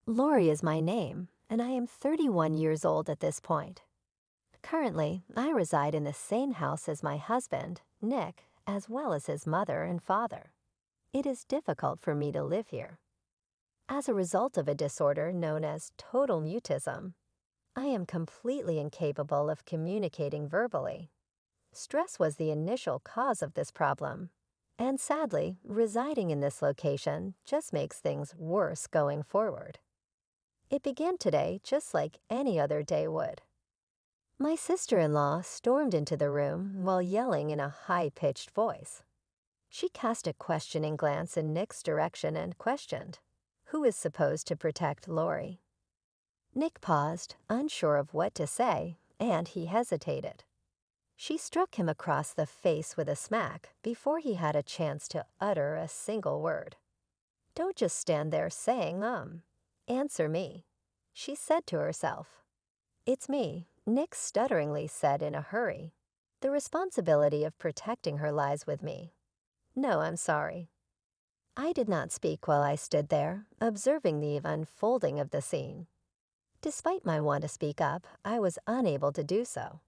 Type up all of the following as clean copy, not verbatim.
Lori is my name, and I am 31 years old at this point. Currently, I reside in the same house as my husband, Nick, as well as his mother and father. It is difficult for me to live here. As a result of a disorder known as total mutism, I am completely incapable of communicating verbally. Stress was the initial cause of this problem, and sadly, residing in this location just makes things worse going forward. It began today just like any other day would. My sister-in-law stormed into the room while yelling in a high-pitched voice. She cast a questioning glance in Nick's direction and questioned, "Who is supposed to protect Lori?" Nick paused, unsure of what to say, and he hesitated. She struck him across the face with a smack before he had a chance to utter a single word. "Don't just stand there saying, Answer me," she said to herself. "It's me," Nick stutteringly said in a hurry. "The responsibility of protecting her lies with me. No, I'm sorry." I did not speak while I stood there, observing the unfolding of the scene. Despite my want to speak up, I was unable to do so.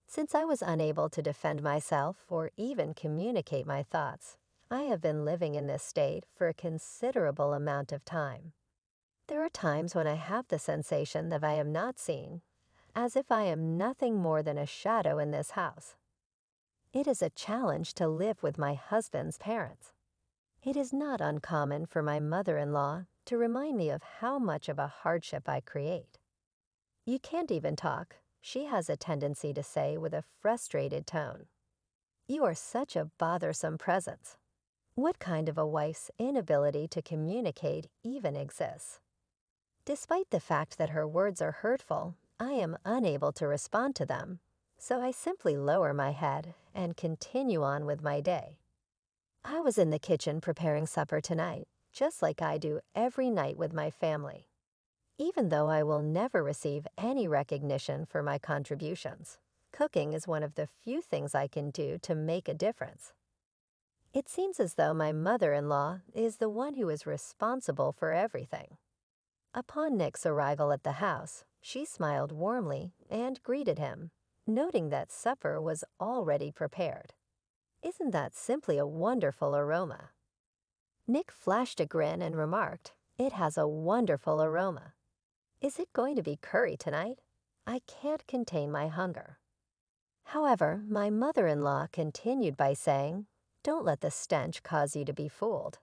Since I was unable to defend myself or even communicate my thoughts, I have been living in this state for a considerable amount of time. There are times when I have the sensation that I am not seen, as if I am nothing more than a shadow in this house. It is a challenge to live with my husband's parents. It is not uncommon for my mother-in-law to remind me of how much of a hardship I create. "You can't even talk," she has a tendency to say with a frustrated tone. "You are such a bothersome presence." What kind of a wife's inability to communicate even exists? Despite the fact that her words are hurtful, I am unable to respond to them, so I simply lower my head and continue on with my day. I was in the kitchen preparing supper tonight, just like I do every night with my family. Even though I will never receive any recognition for my contributions, cooking is one of the few things I can do to make a difference. It seems as though my mother-in-law is the one who is responsible for everything. Upon Nick's arrival at the house, she smiled warmly and greeted him, noting that supper was already prepared. Isn't that simply a wonderful aroma? Nick flashed a grin and remarked, "It has a wonderful aroma." Is it going to be curry tonight? I can't contain my hunger. However, my mother-in-law continued by saying, "Don't let the stench cause you to be fooled.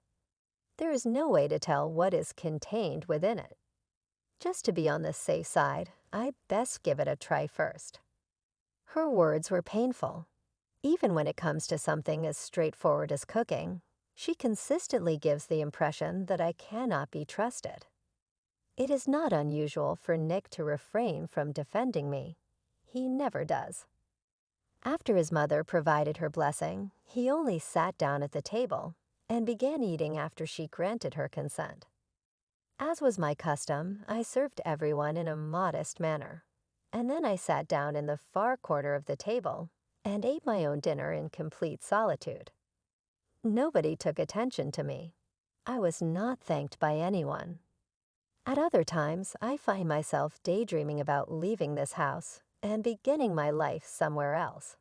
There is no way to tell what is contained within it. Just to be on the safe side, I best give it a try first." Her words were painful. Even when it comes to something as straightforward as cooking, she consistently gives the impression that I cannot be trusted. It is not unusual for Nick to refrain from defending me. He never does. After his mother provided her blessing, he only sat down at the table and began eating after she granted her consent. As was my custom, I served everyone in a modest manner, and then I sat down in the far corner of the table and ate my own dinner in complete solitude. Nobody took attention to me. I was not thanked by anyone. At other times, I find myself daydreaming about leaving this house and beginning my life somewhere else.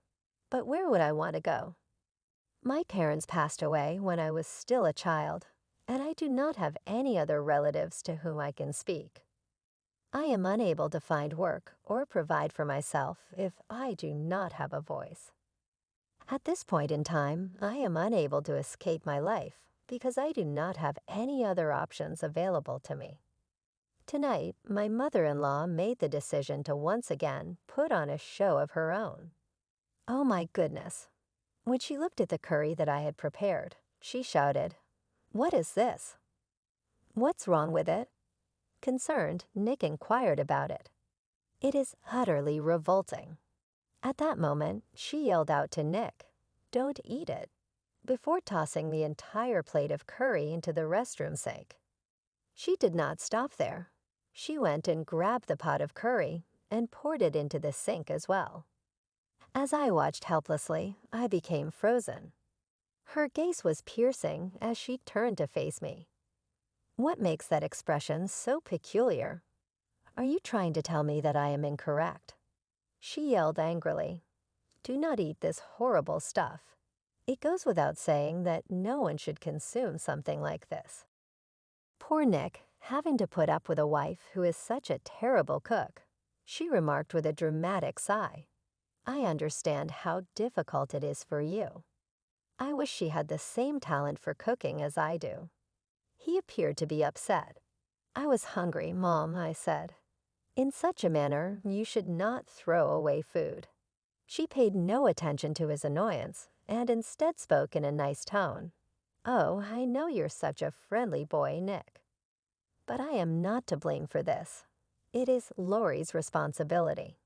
But where would I want to go? My parents passed away when I was still a child, and I do not have any other relatives to whom I can speak. I am unable to find work or provide for myself if I do not have a voice. At this point in time, I am unable to escape my life because I do not have any other options available to me. Tonight, my mother-in-law made the decision to once again put on a show of her own. Oh my goodness. When she looked at the curry that I had prepared, she shouted, "What is this?" "What's wrong with it?" Concerned, Nick inquired about it. "It is utterly revolting." At that moment, she yelled out to Nick, "Don't eat it," before tossing the entire plate of curry into the restroom sink. She did not stop there. She went and grabbed the pot of curry and poured it into the sink as well. As I watched helplessly, I became frozen. Her gaze was piercing as she turned to face me. What makes that expression so peculiar? Are you trying to tell me that I am incorrect? She yelled angrily. Do not eat this horrible stuff. It goes without saying that no one should consume something like this. Poor Nick, having to put up with a wife who is such a terrible cook, she remarked with a dramatic sigh. I understand how difficult it is for you. I wish she had the same talent for cooking as I do. He appeared to be upset. I was hungry, Mom, I said. In such a manner, you should not throw away food. She paid no attention to his annoyance and instead spoke in a nice tone. Oh, I know you're such a friendly boy, Nick. But I am not to blame for this. It is Lori's responsibility.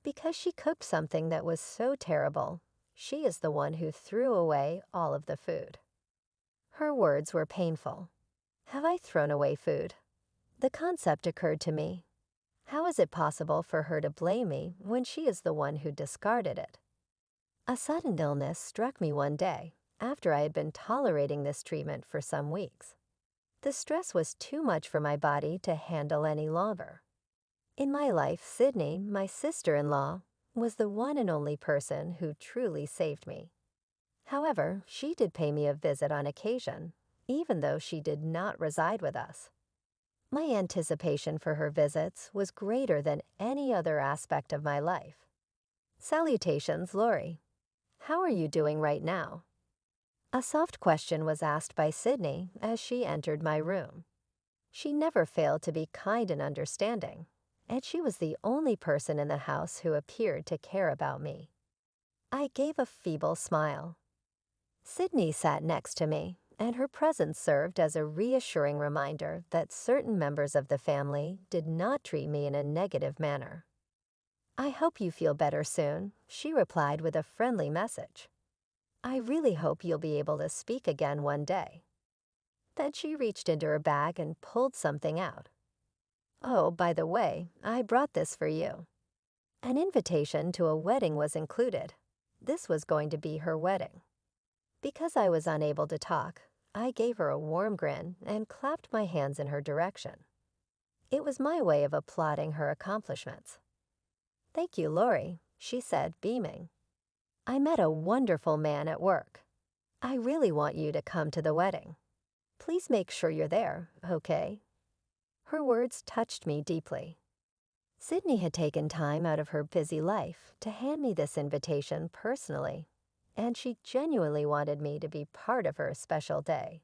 Because she cooked something that was so terrible, she is the one who threw away all of the food. Her words were painful. Have I thrown away food? The concept occurred to me. How is it possible for her to blame me when she is the one who discarded it? A sudden illness struck me one day after I had been tolerating this treatment for some weeks. The stress was too much for my body to handle any longer. In my life, Sydney, my sister-in-law, was the one and only person who truly saved me. However, she did pay me a visit on occasion, even though she did not reside with us. My anticipation for her visits was greater than any other aspect of my life. Salutations, Lori. How are you doing right now? A soft question was asked by Sydney as she entered my room. She never failed to be kind and understanding, and she was the only person in the house who appeared to care about me. I gave a feeble smile. Sydney sat next to me, and her presence served as a reassuring reminder that certain members of the family did not treat me in a negative manner. I hope you feel better soon, she replied with a friendly message. I really hope you'll be able to speak again one day. Then she reached into her bag and pulled something out. Oh, by the way, I brought this for you. An invitation to a wedding was included. This was going to be her wedding. Because I was unable to talk, I gave her a warm grin and clapped my hands in her direction. It was my way of applauding her accomplishments. Thank you, Lori, she said, beaming. I met a wonderful man at work. I really want you to come to the wedding. Please make sure you're there, okay? Her words touched me deeply. Sydney had taken time out of her busy life to hand me this invitation personally, and she genuinely wanted me to be part of her special day.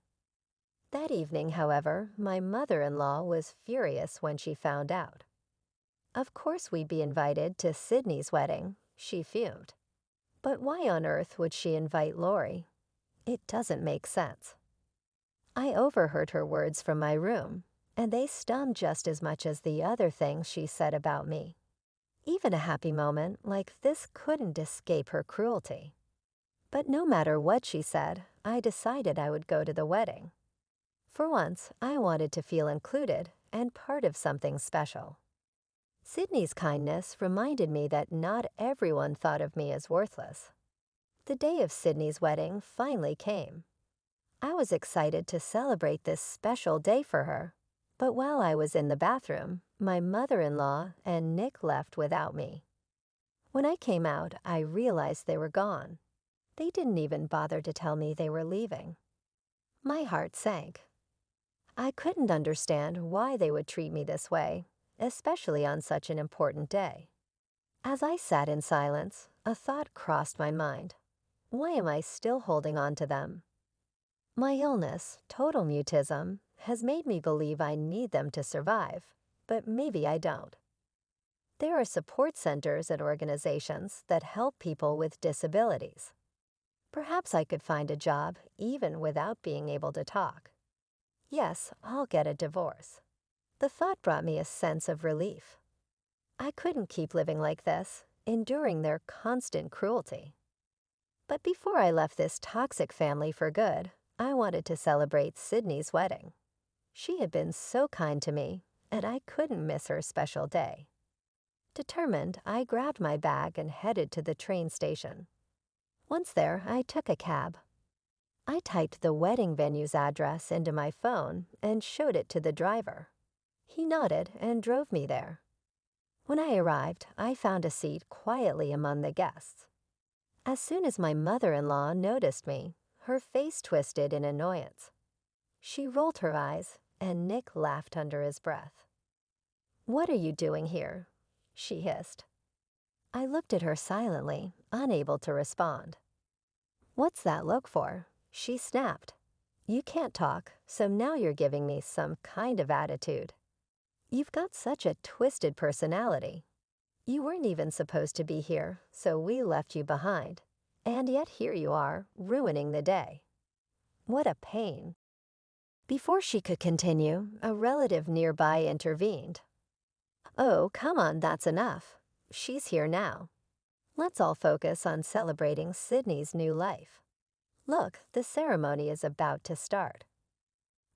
That evening, however, my mother-in-law was furious when she found out. Of course we'd be invited to Sydney's wedding, she fumed. But why on earth would she invite Lori? It doesn't make sense. I overheard her words from my room, and they stung just as much as the other things she said about me. Even a happy moment like this couldn't escape her cruelty. But no matter what she said, I decided I would go to the wedding. For once, I wanted to feel included and part of something special. Sydney's kindness reminded me that not everyone thought of me as worthless. The day of Sydney's wedding finally came. I was excited to celebrate this special day for her, but while I was in the bathroom, my mother-in-law and Nick left without me. When I came out, I realized they were gone. They didn't even bother to tell me they were leaving. My heart sank. I couldn't understand why they would treat me this way, especially on such an important day. As I sat in silence, a thought crossed my mind. Why am I still holding on to them? My illness, total mutism, has made me believe I need them to survive, but maybe I don't. There are support centers and organizations that help people with disabilities. Perhaps I could find a job even without being able to talk. Yes, I'll get a divorce. The thought brought me a sense of relief. I couldn't keep living like this, enduring their constant cruelty. But before I left this toxic family for good, I wanted to celebrate Sydney's wedding. She had been so kind to me, and I couldn't miss her special day. Determined, I grabbed my bag and headed to the train station. Once there, I took a cab. I typed the wedding venue's address into my phone and showed it to the driver. He nodded and drove me there. When I arrived, I found a seat quietly among the guests. As soon as my mother-in-law noticed me, her face twisted in annoyance. She rolled her eyes, and Nick laughed under his breath. "What are you doing here?" she hissed. I looked at her silently, unable to respond. "What's that look for?" she snapped. "You can't talk, so now you're giving me some kind of attitude. You've got such a twisted personality. You weren't even supposed to be here, so we left you behind. And yet here you are, ruining the day. What a pain." Before she could continue, a relative nearby intervened. "Oh, come on, that's enough. She's here now. Let's all focus on celebrating Sydney's new life. Look, the ceremony is about to start."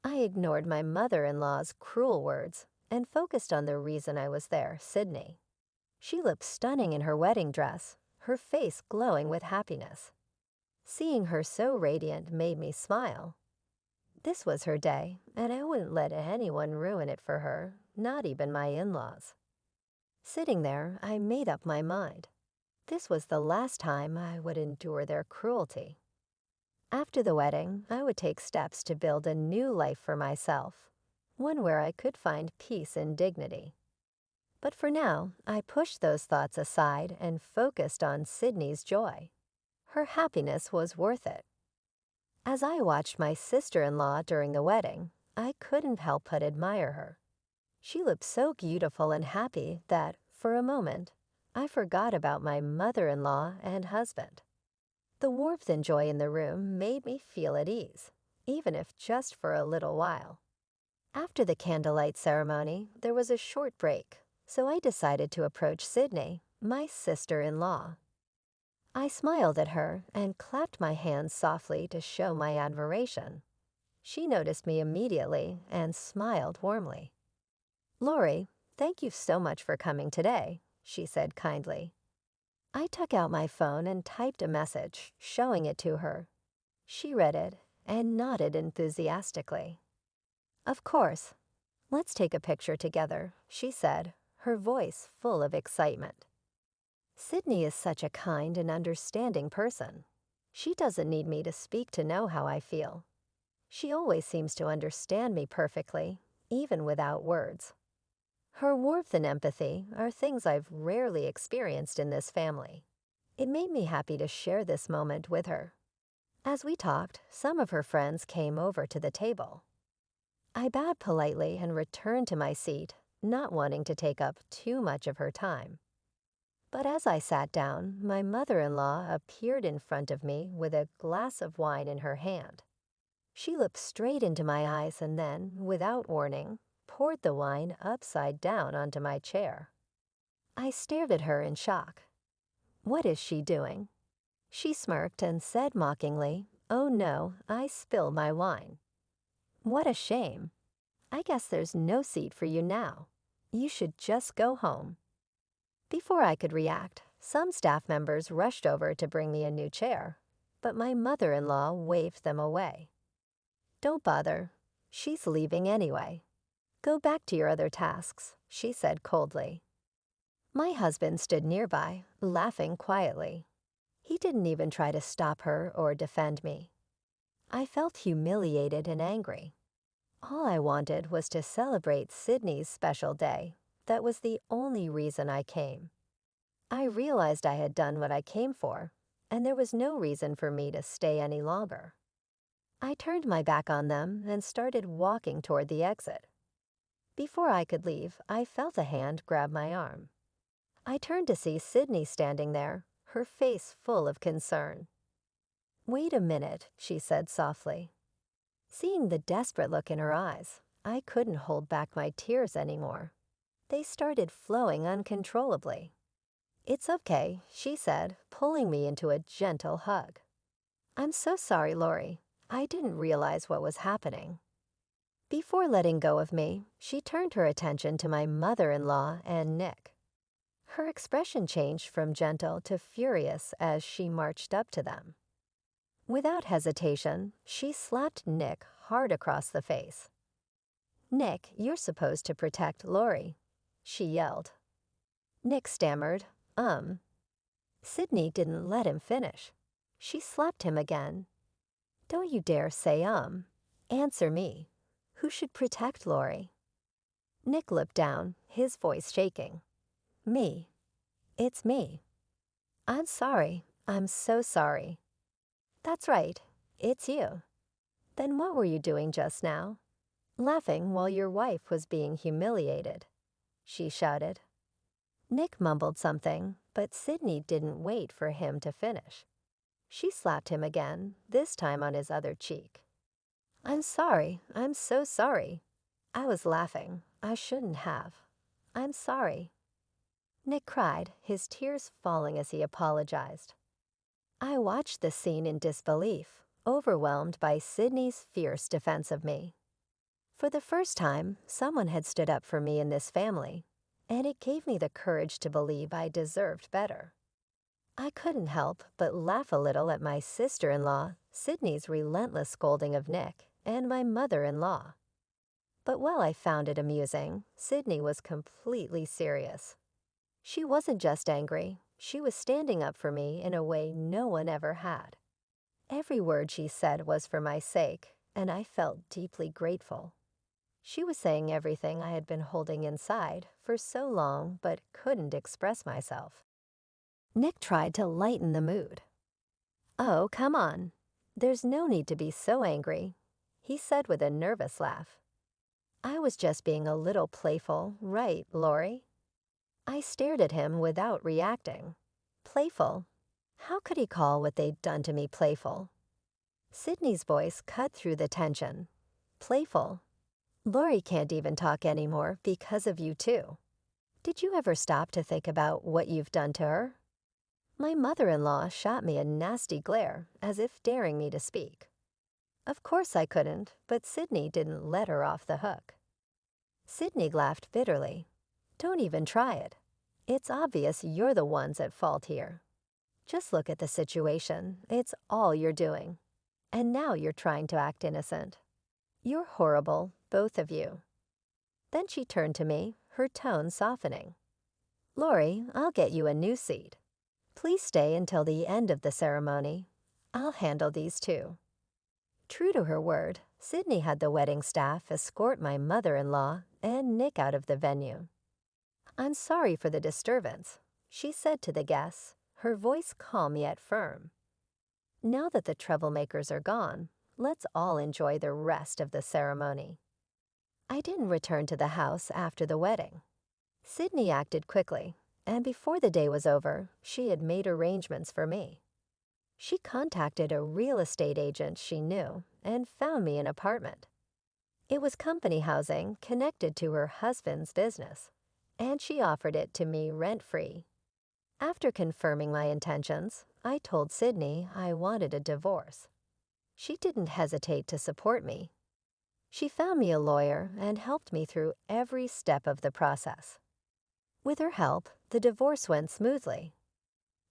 I ignored my mother-in-law's cruel words and focused on the reason I was there, Sydney. She looked stunning in her wedding dress, her face glowing with happiness. Seeing her so radiant made me smile. This was her day, and I wouldn't let anyone ruin it for her, not even my in-laws. Sitting there, I made up my mind. This was the last time I would endure their cruelty. After the wedding, I would take steps to build a new life for myself, one where I could find peace and dignity. But for now, I pushed those thoughts aside and focused on Sydney's joy. Her happiness was worth it. As I watched my sister-in-law during the wedding, I couldn't help but admire her. She looked so beautiful and happy that, for a moment, I forgot about my mother-in-law and husband. The warmth and joy in the room made me feel at ease, even if just for a little while. After the candlelight ceremony, there was a short break, so I decided to approach Sydney, my sister-in-law. I smiled at her and clapped my hands softly to show my admiration. She noticed me immediately and smiled warmly. "Lori, thank you so much for coming today," she said kindly. I took out my phone and typed a message, showing it to her. She read it and nodded enthusiastically. "Of course. Let's take a picture together," she said, her voice full of excitement. Sydney is such a kind and understanding person. She doesn't need me to speak to know how I feel. She always seems to understand me perfectly, even without words. Her warmth and empathy are things I've rarely experienced in this family. It made me happy to share this moment with her. As we talked, some of her friends came over to the table. I bowed politely and returned to my seat, not wanting to take up too much of her time. But as I sat down, my mother-in-law appeared in front of me with a glass of wine in her hand. She looked straight into my eyes and then, without warning, poured the wine upside down onto my chair. I stared at her in shock. What is she doing? She smirked and said mockingly, "Oh no, I spilled my wine." "What a shame. I guess there's no seat for you now. You should just go home." Before I could react, some staff members rushed over to bring me a new chair, but my mother-in-law waved them away. "Don't bother. She's leaving anyway. Go back to your other tasks," she said coldly. My husband stood nearby, laughing quietly. He didn't even try to stop her or defend me. I felt humiliated and angry. All I wanted was to celebrate Sydney's special day. That was the only reason I came. I realized I had done what I came for, and there was no reason for me to stay any longer. I turned my back on them and started walking toward the exit. Before I could leave, I felt a hand grab my arm. I turned to see Sydney standing there, her face full of concern. "Wait a minute," she said softly. Seeing the desperate look in her eyes, I couldn't hold back my tears anymore. They started flowing uncontrollably. "It's okay," she said, pulling me into a gentle hug. "I'm so sorry, Lori. I didn't realize what was happening." Before letting go of me, she turned her attention to my mother-in-law and Nick. Her expression changed from gentle to furious as she marched up to them. Without hesitation, she slapped Nick hard across the face. "Nick, you're supposed to protect Lori," she yelled. Nick stammered, Sydney didn't let him finish. She slapped him again. "Don't you dare say Answer me. Who should protect Lori?" Nick looked down, his voice shaking. "Me. It's me." "I'm sorry. I'm so sorry." "That's right. It's you." "Then what were you doing just now?" "Laughing while your wife was being humiliated," she shouted. Nick mumbled something, but Sydney didn't wait for him to finish. She slapped him again, this time on his other cheek. "I'm sorry. I'm so sorry. I was laughing. I shouldn't have. I'm sorry." Nick cried, his tears falling as he apologized. I watched the scene in disbelief, overwhelmed by Sydney's fierce defense of me. For the first time, someone had stood up for me in this family, and it gave me the courage to believe I deserved better. I couldn't help but laugh a little at my sister-in-law, Sydney's relentless scolding of Nick, and my mother-in-law. But while I found it amusing, Sydney was completely serious. She wasn't just angry, she was standing up for me in a way no one ever had. Every word she said was for my sake, and I felt deeply grateful. She was saying everything I had been holding inside for so long but couldn't express myself. Nick tried to lighten the mood. "Oh, come on. There's no need to be so angry," he said with a nervous laugh. "I was just being a little playful, right, Lori?" I stared at him without reacting. Playful? How could he call what they'd done to me playful? Sydney's voice cut through the tension. "Playful? Lori can't even talk anymore because of you too. Did you ever stop to think about what you've done to her?" My mother-in-law shot me a nasty glare, as if daring me to speak. Of course I couldn't, but Sydney didn't let her off the hook. Sydney laughed bitterly. "Don't even try it. It's obvious you're the ones at fault here. Just look at the situation. It's all you're doing. And now you're trying to act innocent. You're horrible, both of you." Then she turned to me, her tone softening. "Lori, I'll get you a new seat. Please stay until the end of the ceremony. I'll handle these too." True to her word, Sydney had the wedding staff escort my mother-in-law and Nick out of the venue. "I'm sorry for the disturbance," she said to the guests, her voice calm yet firm. "Now that the troublemakers are gone, let's all enjoy the rest of the ceremony." I didn't return to the house after the wedding. Sydney acted quickly, and before the day was over, she had made arrangements for me. She contacted a real estate agent she knew and found me an apartment. It was company housing connected to her husband's business, and she offered it to me rent-free. After confirming my intentions, I told Sydney I wanted a divorce. She didn't hesitate to support me. She found me a lawyer and helped me through every step of the process. With her help, the divorce went smoothly.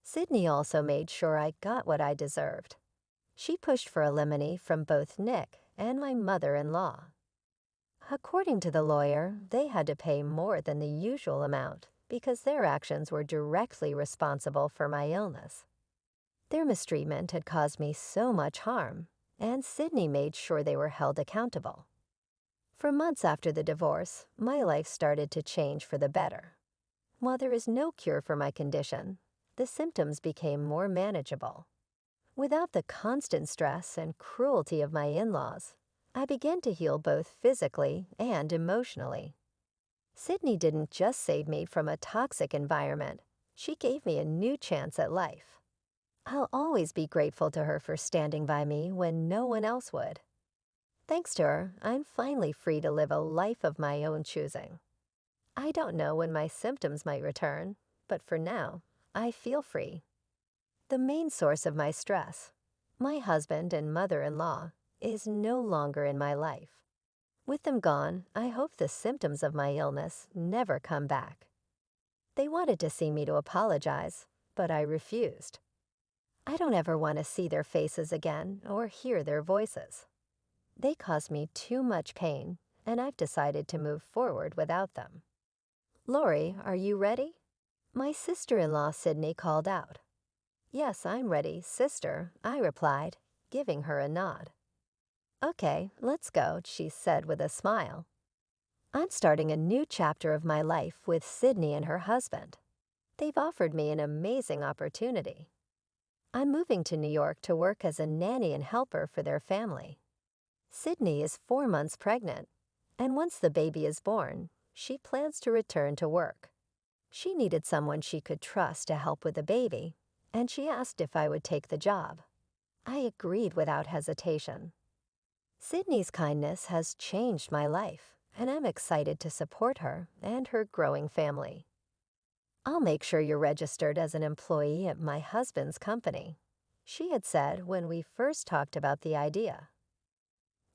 Sydney also made sure I got what I deserved. She pushed for alimony from both Nick and my mother-in-law. According to the lawyer, they had to pay more than the usual amount because their actions were directly responsible for my illness. Their mistreatment had caused me so much harm, and Sydney made sure they were held accountable. For months after the divorce, my life started to change for the better. While there is no cure for my condition, the symptoms became more manageable. Without the constant stress and cruelty of my in-laws, I began to heal both physically and emotionally. Sydney didn't just save me from a toxic environment, she gave me a new chance at life. I'll always be grateful to her for standing by me when no one else would. Thanks to her, I'm finally free to live a life of my own choosing. I don't know when my symptoms might return, but for now, I feel free. The main source of my stress, my husband and mother-in-law, is no longer in my life. With them gone, I hope the symptoms of my illness never come back. They wanted to see me to apologize, but I refused. I don't ever want to see their faces again or hear their voices. They cause me too much pain, and I've decided to move forward without them. Lori, are you ready? My sister-in-law Sydney called out. Yes, I'm ready, sister, I replied, giving her a nod. Okay, let's go, she said with a smile. I'm starting a new chapter of my life with Sydney and her husband. They've offered me an amazing opportunity. I'm moving to New York to work as a nanny and helper for their family. Sydney is 4 months pregnant, and once the baby is born, she plans to return to work. She needed someone she could trust to help with the baby, and she asked if I would take the job. I agreed without hesitation. Sydney's kindness has changed my life, and I'm excited to support her and her growing family. I'll make sure you're registered as an employee at my husband's company, she had said when we first talked about the idea.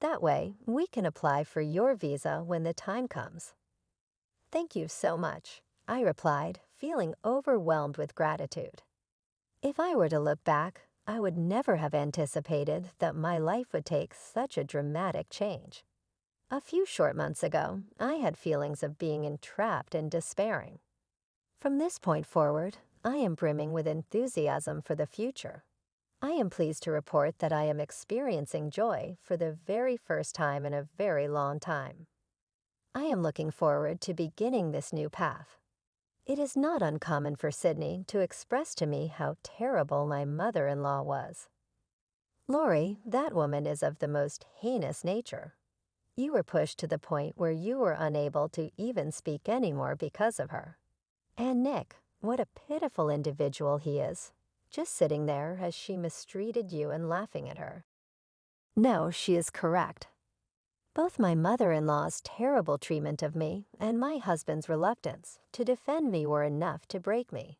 That way, we can apply for your visa when the time comes. Thank you so much, I replied, feeling overwhelmed with gratitude. If I were to look back, I would never have anticipated that my life would take such a dramatic change. A few short months ago, I had feelings of being entrapped and despairing. From this point forward, I am brimming with enthusiasm for the future. I am pleased to report that I am experiencing joy for the very first time in a very long time. I am looking forward to beginning this new path. It is not uncommon for Sydney to express to me how terrible my mother-in-law was. Lori, that woman is of the most heinous nature. You were pushed to the point where you were unable to even speak anymore because of her. And Nick, what a pitiful individual he is, just sitting there as she mistreated you and laughing at her. No, she is correct. Both my mother-in-law's terrible treatment of me and my husband's reluctance to defend me were enough to break me.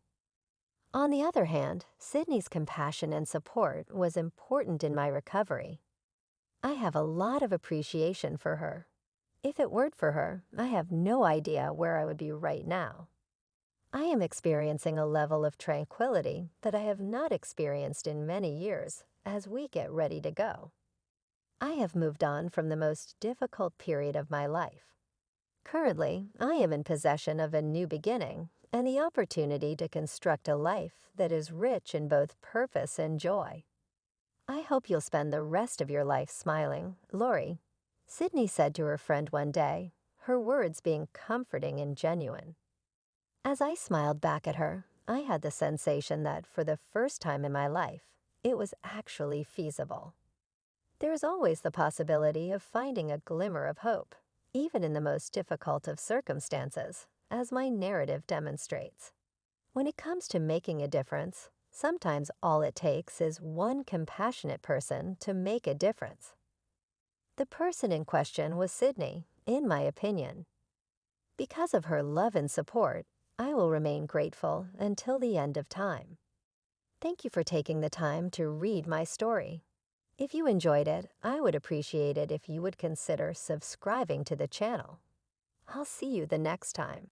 On the other hand, Sydney's compassion and support was important in my recovery. I have a lot of appreciation for her. If it weren't for her, I have no idea where I would be right now. I am experiencing a level of tranquility that I have not experienced in many years as we get ready to go. I have moved on from the most difficult period of my life. Currently, I am in possession of a new beginning and the opportunity to construct a life that is rich in both purpose and joy. I hope you'll spend the rest of your life smiling, Lori, Sydney said to her friend one day, her words being comforting and genuine. As I smiled back at her, I had the sensation that for the first time in my life, it was actually feasible. There is always the possibility of finding a glimmer of hope, even in the most difficult of circumstances, as my narrative demonstrates. When it comes to making a difference, sometimes all it takes is one compassionate person to make a difference. The person in question was Sydney, in my opinion. Because of her love and support, I will remain grateful until the end of time. Thank you for taking the time to read my story. If you enjoyed it, I would appreciate it if you would consider subscribing to the channel. I'll see you the next time.